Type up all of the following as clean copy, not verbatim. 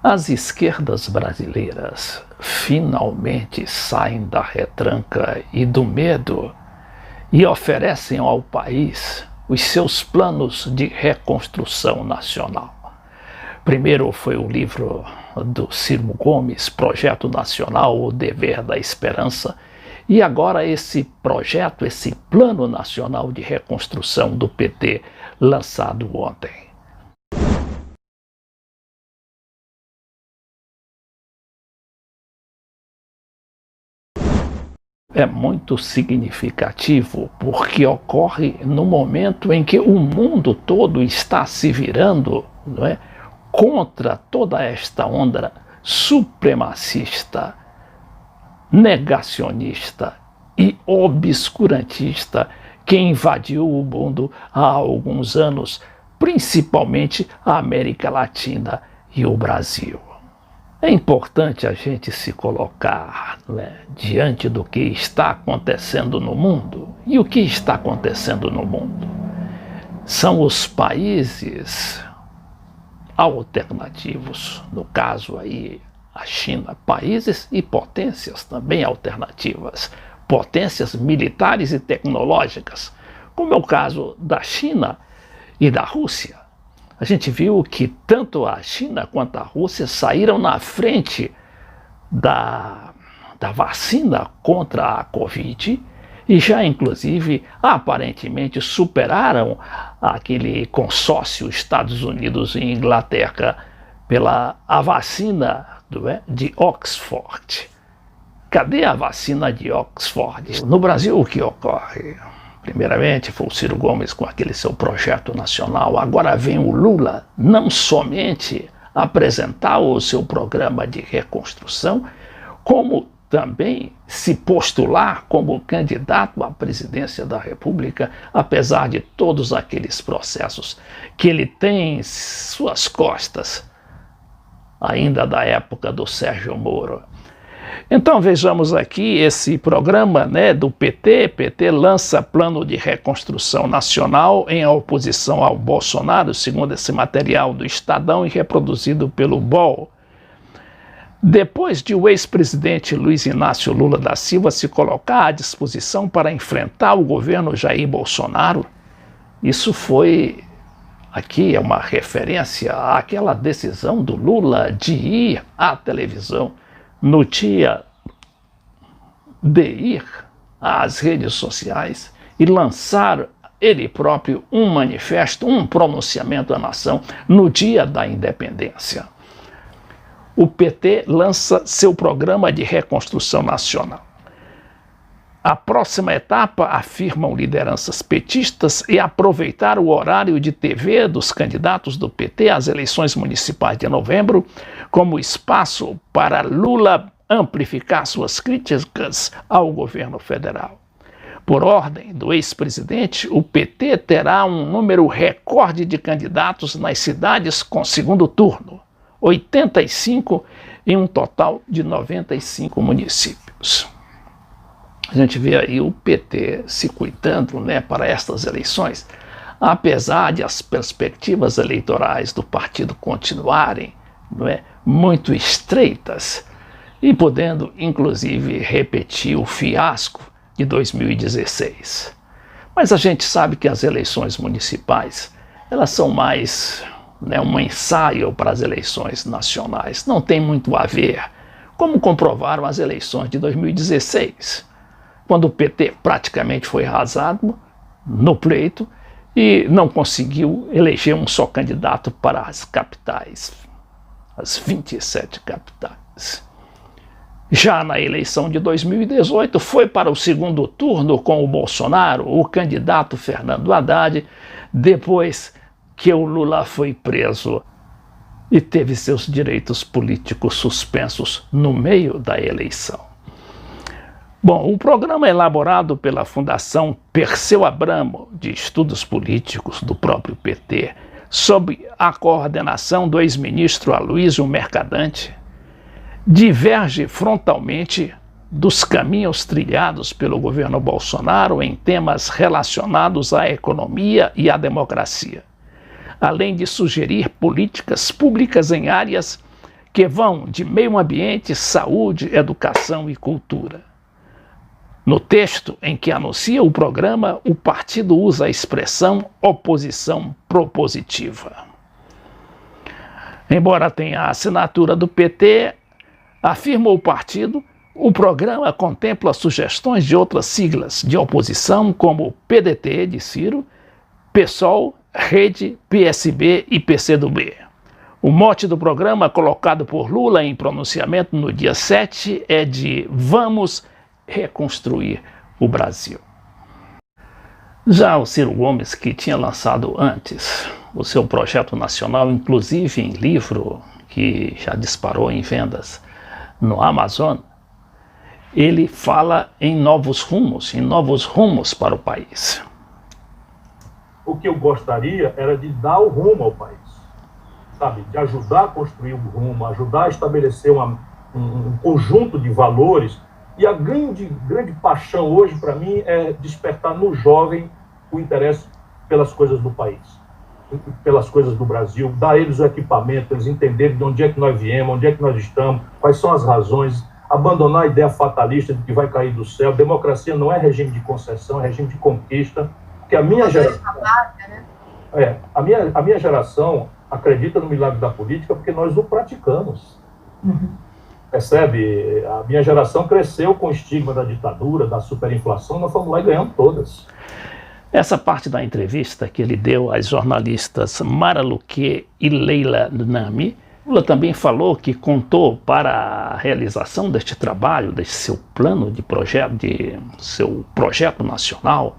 As esquerdas brasileiras finalmente saem da retranca e do medo e oferecem ao país os seus planos de reconstrução nacional. Primeiro foi o livro do Ciro Gomes, Projeto Nacional, O Dever da Esperança, e agora esse projeto, esse Plano Nacional de Reconstrução do PT, lançado ontem. É muito significativo porque ocorre no momento em que o mundo todo está se virando, não é, contra toda esta onda supremacista, negacionista e obscurantista que invadiu o mundo há alguns anos, principalmente a América Latina e o Brasil. É importante a gente se colocar, né, diante do que está acontecendo no mundo. E o que está acontecendo no mundo? São os países alternativos, no caso aí a China, países e potências também alternativas, potências militares e tecnológicas, como é o caso da China e da Rússia. A gente viu que tanto a China quanto a Rússia saíram na frente da vacina contra a Covid e já, inclusive, aparentemente superaram aquele consórcio Estados Unidos e Inglaterra pela vacina de Oxford. Cadê a vacina de Oxford? No Brasil, o que ocorre? Primeiramente foi o Ciro Gomes com aquele seu projeto nacional. Agora vem o Lula não somente apresentar o seu programa de reconstrução, como também se postular como candidato à presidência da República, apesar de todos aqueles processos que ele tem em suas costas, ainda da época do Sérgio Moro. Então vejamos aqui esse programa, né, do PT. PT lança plano de reconstrução nacional em oposição ao Bolsonaro, segundo esse material do Estadão e reproduzido pelo BOL. Depois de o ex-presidente Luiz Inácio Lula da Silva se colocar à disposição para enfrentar o governo Jair Bolsonaro, isso foi, aqui é uma referência àquela decisão do Lula de ir à televisão no dia de ir às redes sociais e lançar ele próprio um manifesto, um pronunciamento à nação no dia da independência. O PT lança seu programa de reconstrução nacional. A próxima etapa, afirmam lideranças petistas, é aproveitar o horário de TV dos candidatos do PT às eleições municipais de novembro como espaço para Lula amplificar suas críticas ao governo federal. Por ordem do ex-presidente, o PT terá um número recorde de candidatos nas cidades com segundo turno, 85 em um total de 95 municípios. A gente vê aí o PT se cuidando, né, para estas eleições, apesar de as perspectivas eleitorais do partido continuarem, não é, muito estreitas e podendo, inclusive, repetir o fiasco de 2016. Mas a gente sabe que as eleições municipais, elas são mais, né, um ensaio para as eleições nacionais. Não tem muito a ver, como comprovaram as eleições de 2016, quando o PT praticamente foi arrasado no pleito e não conseguiu eleger um só candidato para as capitais, as 27 capitais. Já na eleição de 2018, foi para o segundo turno com o Bolsonaro, o candidato Fernando Haddad, depois que o Lula foi preso e teve seus direitos políticos suspensos no meio da eleição. Bom, o programa é elaborado pela Fundação Perseu Abramo, de Estudos Políticos do próprio PT, sob a coordenação do ex-ministro Aloysio Mercadante, diverge frontalmente dos caminhos trilhados pelo governo Bolsonaro em temas relacionados à economia e à democracia, além de sugerir políticas públicas em áreas que vão de meio ambiente, saúde, educação e cultura. No texto em que anuncia o programa, o partido usa a expressão oposição propositiva. Embora tenha a assinatura do PT, afirma o partido, o programa contempla sugestões de outras siglas de oposição, como PDT, de Ciro, PSOL, Rede, PSB e PCdoB. O mote do programa, colocado por Lula em pronunciamento no dia 7, é de Vamos reconstruir o Brasil. Já o Ciro Gomes, que tinha lançado antes o seu projeto nacional, inclusive em livro, que já disparou em vendas no Amazon, ele fala em novos rumos para o país. O que eu gostaria era de dar o rumo ao país, sabe? De ajudar a construir o rumo, ajudar a estabelecer um conjunto de valores. E a grande paixão hoje, para mim, é despertar no jovem o interesse pelas coisas do país, pelas coisas do Brasil, dar a eles o equipamento, eles entenderem de onde é que nós viemos, onde é que nós estamos, quais são as razões, abandonar a ideia fatalista de que vai cair do céu. Democracia não é regime de concessão, é regime de conquista. Porque a minha geração, a minha geração acredita no milagre da política porque nós o praticamos. Percebe? A minha geração cresceu com o estigma da ditadura, da superinflação, nós fomos lá e ganhamos todas. Essa parte da entrevista que ele deu às jornalistas Mara Luque e Leila Nami, Lula também falou que contou para a realização deste trabalho, desse seu plano de projeto, de seu projeto nacional,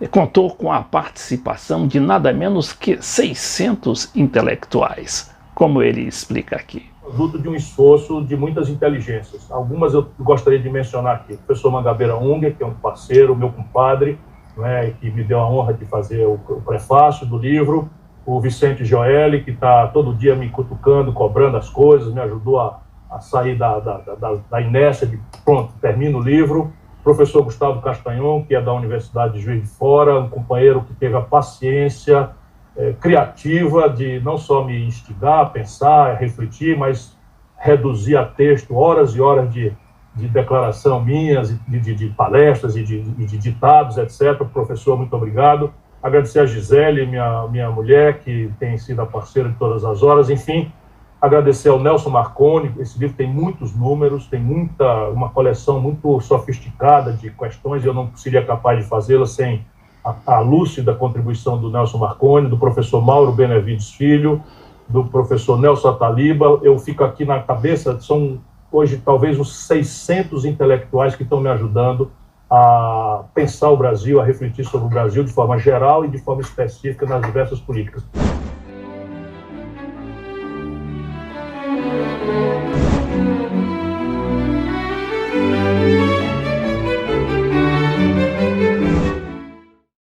contou com a participação de nada menos que 600 intelectuais, como ele explica aqui. Produto de um esforço de muitas inteligências. Algumas eu gostaria de mencionar aqui. O professor Mangabeira Unger, que é um parceiro, meu compadre, que me deu a honra de fazer o prefácio do livro. O Vicente Joelli, que está todo dia me cutucando, cobrando as coisas, me ajudou a sair da inércia de pronto, termino o livro. O professor Gustavo Castanhon, que é da Universidade de Juiz de Fora, um companheiro que teve a paciência criativa de não só me instigar, pensar, refletir, mas reduzir a texto horas e horas de declaração minhas, de palestras e de ditados, etc. Professor, muito obrigado. Agradecer a Gisele, minha mulher, que tem sido a parceira de todas as horas. Enfim, agradecer ao Nelson Marconi. Esse livro tem muitos números, tem uma coleção muito sofisticada de questões, e eu não seria capaz de fazê-la sem a lúcida contribuição do Nelson Marconi, do professor Mauro Benevides Filho, do professor Nelson Ataliba. Eu fico aqui na cabeça, são hoje talvez uns 600 intelectuais que estão me ajudando a pensar o Brasil, a refletir sobre o Brasil de forma geral e de forma específica nas diversas políticas.